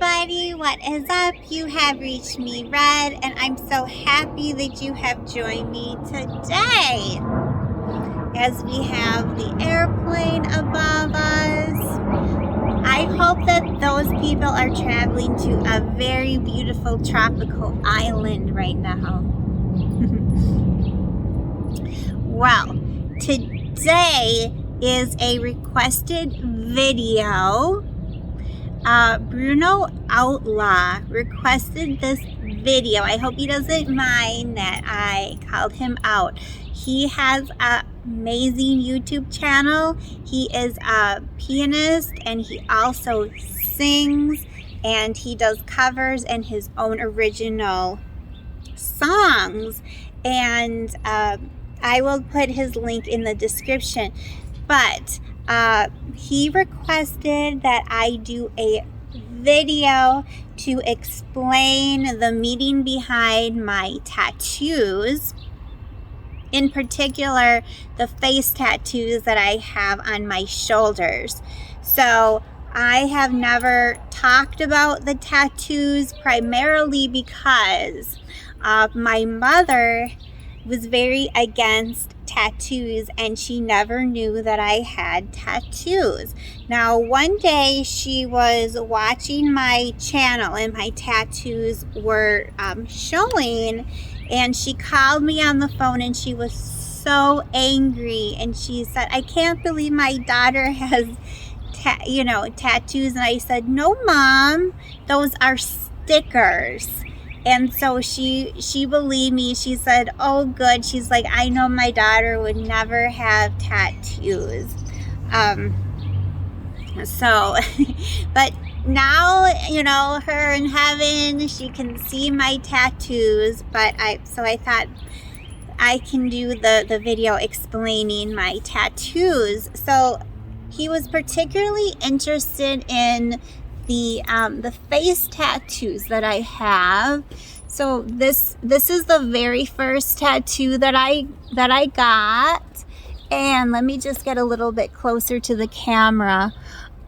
everybody, what is up? You have reached me, Red, and I'm so happy that you have joined me today as we have the airplane above us. I hope that those people are traveling to a very beautiful tropical island right now. Well, today is a requested video. Bruno Outlaw requested this video. I hope he doesn't mind that I called him out. He has an amazing YouTube channel. He is a pianist and he also sings, and he does covers and his own original songs. And I will put his link in the description. But he requested that I do a video to explain the meaning behind my tattoos, in particular the face tattoos that I have on my shoulders. So I have never talked about the tattoos, primarily because my mother was very against tattoos and she never knew that I had tattoos. Now one day she was watching my channel and my tattoos were showing, and she called me on the phone and she was so angry, and she said, "I can't believe my daughter has tattoos." And I said, "No, Mom, those are stickers." And so she believed me. She said, "Oh, good." She's like, "I know my daughter would never have tattoos." But now, her in heaven, she can see my tattoos. But I thought I can do the video explaining my tattoos. So he was particularly interested in the face tattoos that I have. So this is the very first tattoo that I got, and let me just get a little bit closer to the camera.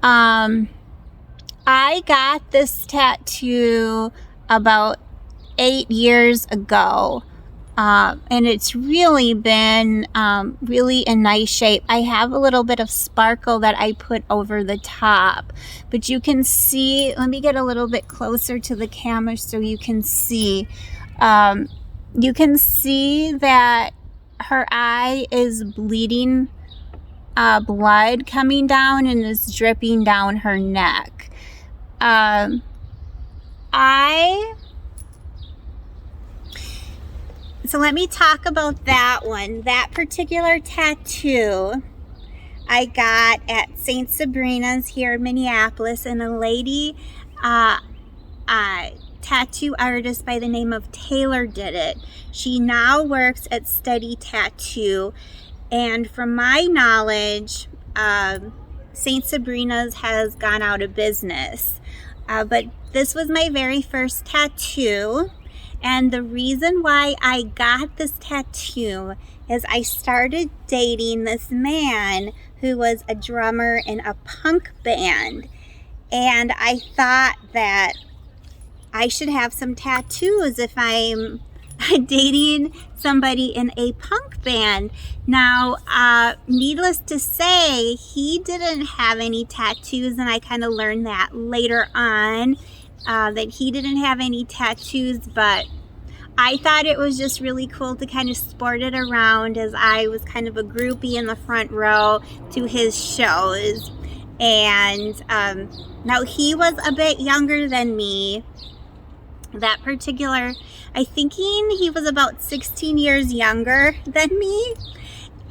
I got this tattoo about 8 years ago. And it's really been really in nice shape. I have a little bit of sparkle that I put over the top, but you can see, let me get a little bit closer to the camera so you can see. You can see that her eye is bleeding, blood coming down and is dripping down her neck. So let me talk about that one. That particular tattoo I got at St. Sabrina's here in Minneapolis, and a lady, tattoo artist by the name of Taylor did it. She now works at Steady Tattoo, and from my knowledge, St. Sabrina's has gone out of business. But this was my very first tattoo. And the reason why I got this tattoo is I started dating this man who was a drummer in a punk band. And I thought that I should have some tattoos if I'm dating somebody in a punk band. Now, needless to say, he didn't have any tattoos, and I kind of learned that later on. That he didn't have any tattoos, but I thought it was just really cool to kind of sport it around, as I was kind of a groupie in the front row to his shows. And now he was a bit younger than me. That particular, I think he was about 16 years younger than me.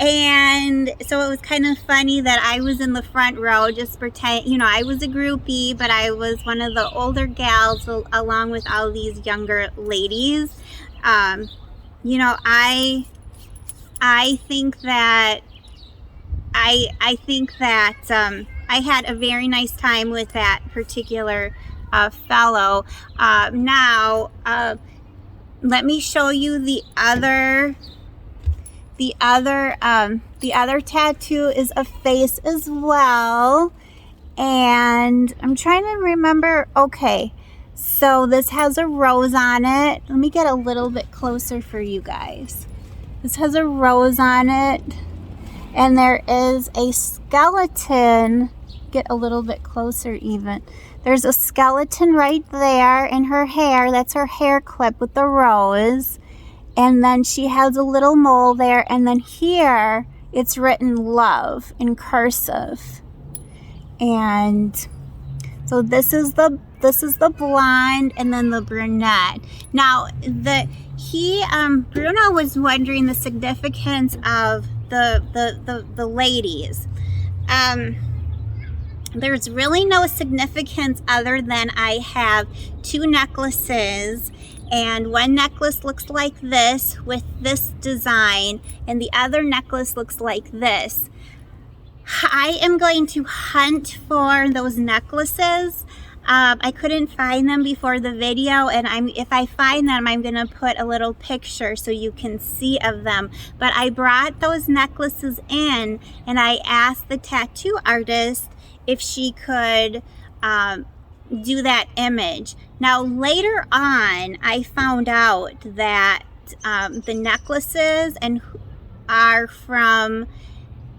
And so it was kind of funny that I was in the front row, just pretend, I was a groupie, but I was one of the older gals along with all these younger ladies. I think that I had a very nice time with that particular fellow. Now, let me show you the other tattoo is a face as well, And I'm trying to remember. Okay, so this has a rose on it. Let me get a little bit closer for you guys. This has a rose on it, and there is a skeleton. Get a little bit closer even. There's a skeleton right there in her hair. That's her hair clip with the rose. And then she has a little mole there, and then here it's written love in cursive. And so this is the blonde and then the brunette. Now Bruno was wondering the significance of the ladies. There's really no significance other than I have two necklaces, and one necklace looks like this with this design, and the other necklace looks like this. I am going to hunt for those necklaces. I couldn't find them before the video, and if I find them, I'm gonna put a little picture so you can see of them. But I brought those necklaces in, and I asked the tattoo artist if she could do that image. Now later on, I found out that the necklaces are from,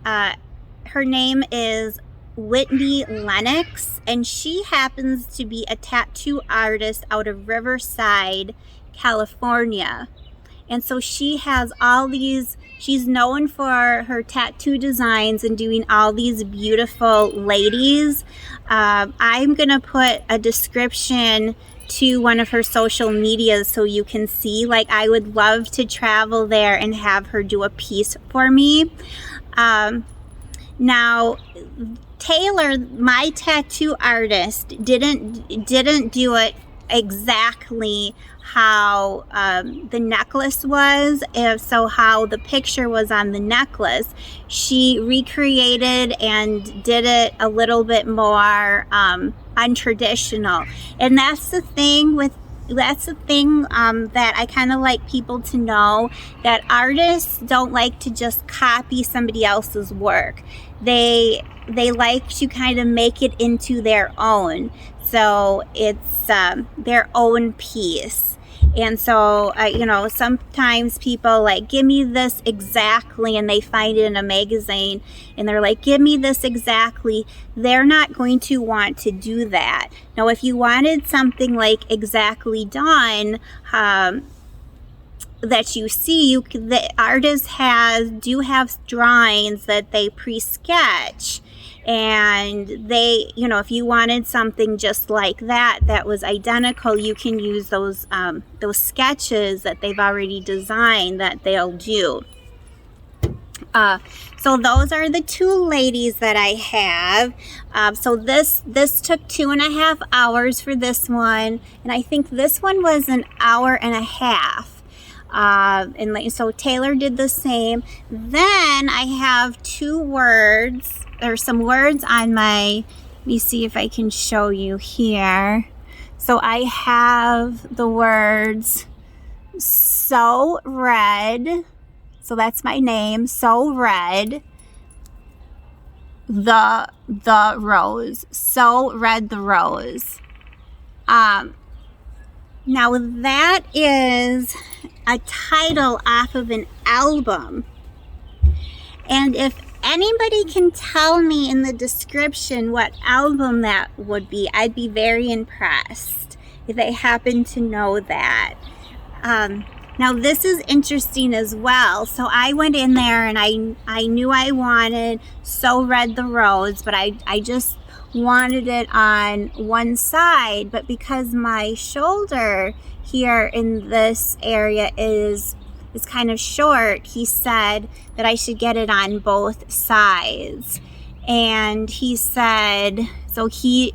her name is Whitney Lennox, and she happens to be a tattoo artist out of Riverside, California. And so she has all these, she's known for her tattoo designs and doing all these beautiful ladies. I'm gonna put a description to one of her social medias so you can see. Like, I would love to travel there and have her do a piece for me. Now, Taylor, my tattoo artist, didn't do it exactly how the necklace was, so how the picture was on the necklace. She recreated and did it a little bit more untraditional, and that's the thing that I kind of like people to know, that artists don't like to just copy somebody else's work. They like to kind of make it into their own, so it's their own piece. And so sometimes people like, give me this exactly, and they find it in a magazine and they're like, give me this exactly. They're not going to want to do that. Now, if you wanted something like exactly done, that you see, the artists do have drawings that they pre-sketch, and they, if you wanted something just like that was identical, you can use those sketches that they've already designed that they'll do. So those are the two ladies that I have. So this took 2.5 hours for this one, and I think this one was 1.5 hours. And so Taylor did the same. Then I have some words on my, let me see if I can show you here. So I have the words So Red, so that's my name, So Red, the rose, So Red the rose. Now that is a title off of an album, and if anybody can tell me in the description what album that would be, I'd be very impressed if they happen to know that. Now this is interesting as well. So I went in there and I knew I wanted So Red the Rose, but I just wanted it on one side. But because my shoulder here in this area is kind of short, he said that I should get it on both sides. And he said, so he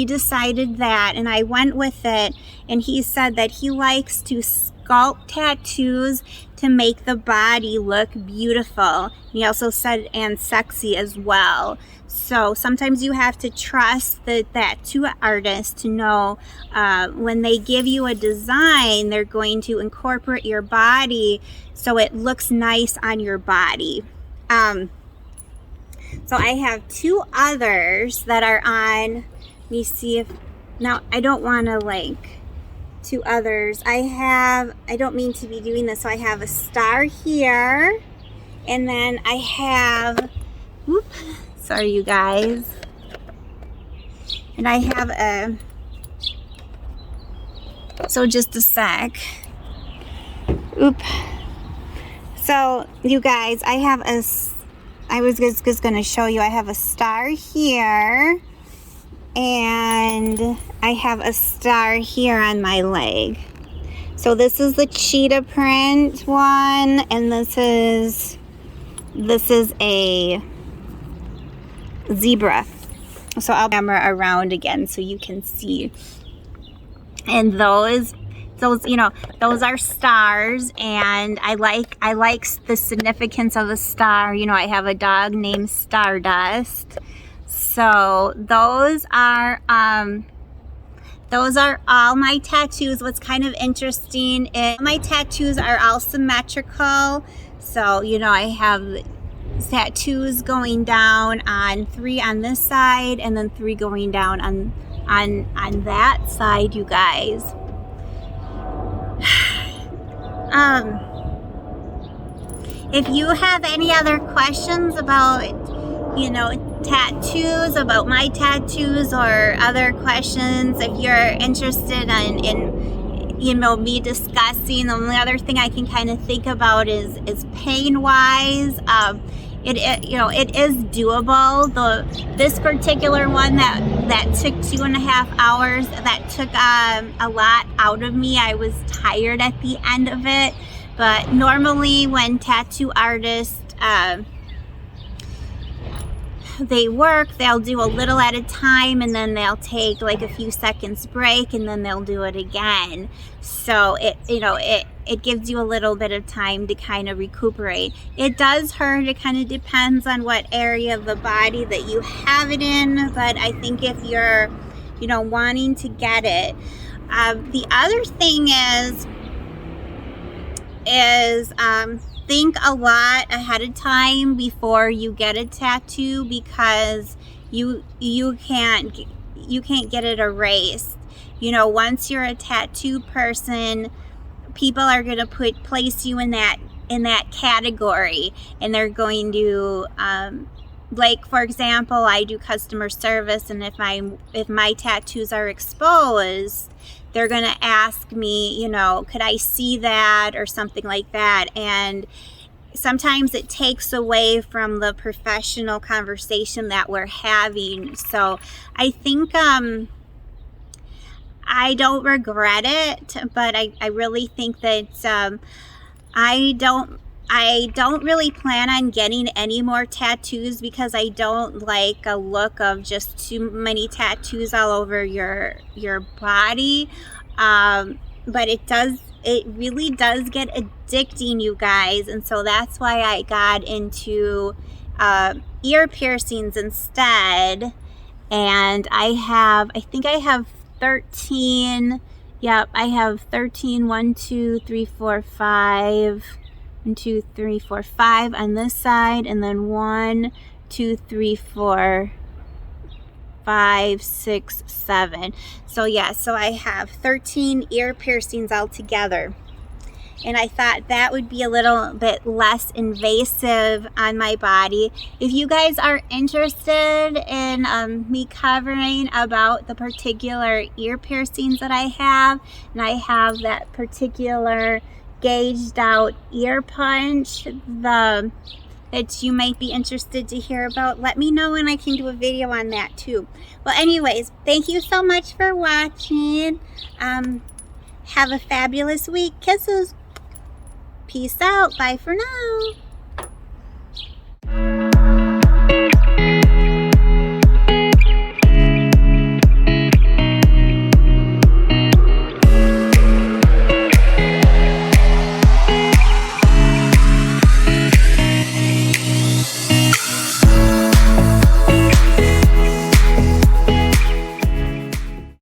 decided that, and I went with it. And he said that he likes to sculpt tattoos to make the body look beautiful. He also said, and sexy as well. So sometimes you have to trust the tattoo artist to know when they give you a design, they're going to incorporate your body so it looks nice on your body. So I have 2 others that are on. Let me see if, now I don't want to like 2 others. I don't mean to be doing this. So I have a star here, and then I have, whoop, sorry you guys. And I have a, so just a sec. Oop. So you guys, I have a, I was just going to show you, I have a star here, and I have a star here on my leg. So this is the cheetah print one, and this is a zebra. So I'll camera around again so you can see. And those, you know, those are stars, and I like the significance of the star. You know, I have a dog named Stardust. So those are all my tattoos. What's kind of interesting is my tattoos are all symmetrical. So, you know, I have tattoos going down on 3 on this side, and then 3 going down on that side, you guys. If you have any other questions about, you know, tattoos, about my tattoos, or other questions, if you're interested in you know, me discussing, the only other thing I can kind of think about is pain wise. It you know, it is doable. This particular one that took 2.5 hours, that took a lot out of me. I was tired at the end of it. But normally when tattoo artists they work, they'll do a little at a time, and then they'll take like a few seconds break, and then they'll do it again. So it, you know, it gives you a little bit of time to kind of recuperate. It does hurt. It kind of depends on what area of the body that you have it in, but I think if you're, you know, wanting to get it, the other thing is think a lot ahead of time before you get a tattoo, because you can't get it erased. You know, once you're a tattoo person, people are going to place you in that category, and they're going to like, for example, I do customer service, and if my tattoos are exposed, they're going to ask me, you know, could I see that, or something like that. And sometimes it takes away from the professional conversation that we're having. So I think I don't regret it, but I really think that I don't really plan on getting any more tattoos, because I don't like a look of just too many tattoos all over your body. But it really does get addicting, you guys, and so that's why I got into ear piercings instead. And I think I have 13. Yep, I have 13. 1, 2, 3, 4, 5. 1, 2, 3, 4, 5 on this side, and then 1, 2, 3, 4, 5, 6, 7. So yeah, so I have 13 ear piercings altogether. And I thought that would be a little bit less invasive on my body. If you guys are interested in me covering about the particular ear piercings that I have, and I have that particular gauged out ear punch that you might be interested to hear about, let me know, and I can do a video on that too. Well, anyways, thank you so much for watching. Have a fabulous week. Kisses. Peace out. Bye for now.